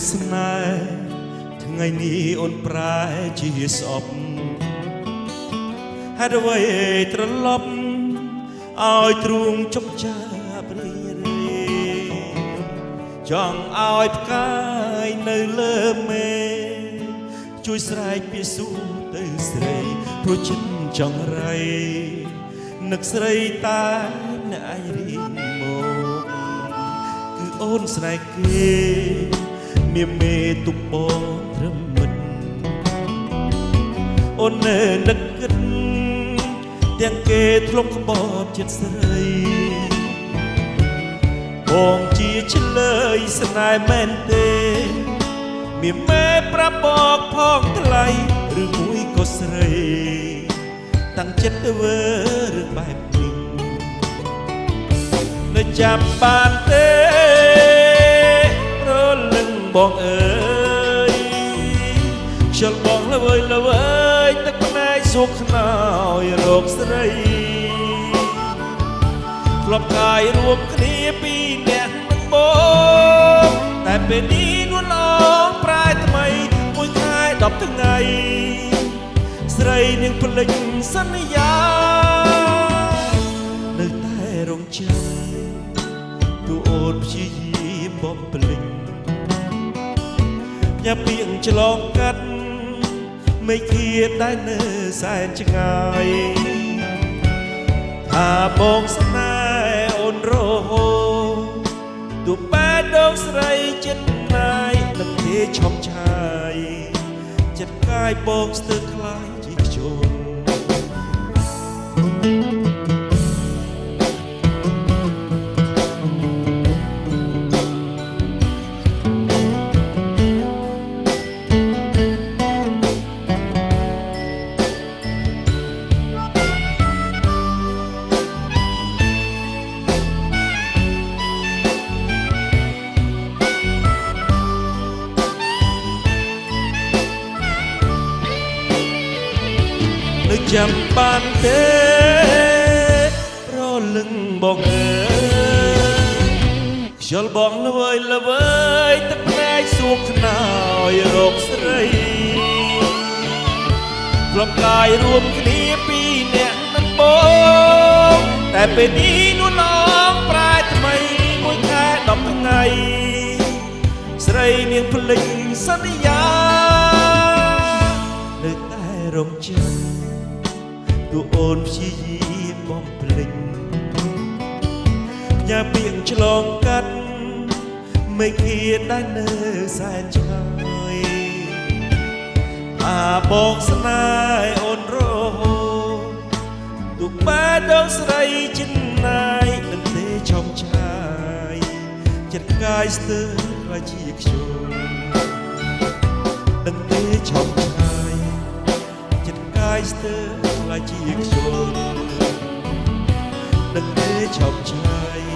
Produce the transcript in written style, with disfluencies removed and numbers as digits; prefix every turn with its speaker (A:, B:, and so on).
A: ស្នេហ៍ថ្ងៃនេះអូនប្រែជាស្អប់ហេតុអ្វីត្រឡប់ឲ្យទ្រូងជប់ចាប់រីរេចង់ឲ្យផ្កាយនៅលើមេជួយស្រែកពីសួរទៅស្រីព្រោះចិត្តចង់រៃនឹកស្រីតែអ្នកឯងរៀងមកគឺអូនស្នេហ៍គេមានមេទុកបងត្រឹមមិត្តអូននៅនឹកគិតទាំងគេធ្លាប់ក្បត់ចិត្តស្រីបងជាឆ្លើយស្នេហ៍មែនទេមានមេប្រាប់បកផងថ្លៃឬមួយក៏ស្រីតាំងចិត្តទៅវើរឿងបែបនេះនៅចាំបានទេរលឹងបងអើយខ្ជិលបងល្វើយល្វើយទឹកភ្នែកសុខខ្នើយរកស្រីធ្លាប់កាយរួមគ្នាពីអ្នកនឹងបងតែពេលនេះនួនអងប្រែថ្មីមួយខែ10ថ្ងៃស្រីនឹងភ្លេចសន្យានៅតែរងចាំទូអូនព្យាយាមបំភ្លេចផ្ញើពាក្យឆ្លងកាត់មេឃាដែលនៅសែនឆ្ងាយថាបងស្នេហ៍អូនរហូតទូបែដងស្រីចិត្តណាយនឹងទេឈប់ឆាយចិត្តកាយបងស្ទើរខ្លាយជាខ្ជុំនៅចាំបានទេរលឹងបងអើយខ្ជិលបងល្វើយល្វើយទឹកភ្នែកសួរខ្នើយរកស្រីធ្លាប់កាយរួមគ្នាពីអ្នកនឹងបងតែពេលនេះនួនអងប្រែថ្មីមួយខែ10ថ្ងៃស្រីនាងភ្លេចសន្យានៅតែរងចាំទូអូនព្យាយាមបំភ្លេចផ្ញើពាក្យឆ្លងកាត់មេឃាដែលនៅសែនឆ្ងាយថាបងស្នេហ៍អូនរហូតទូបែដងស្រីចិត្តណាយនឹងទេឈប់ឆាយចិត្តកាយស្ទើរខ្លាចជាខ្ជុំនឹងទេឈប់ឆាយចិត្តកាយស្ទើរខ្លាចជាខ្ជុំនឹងទេឈប់ឆាយ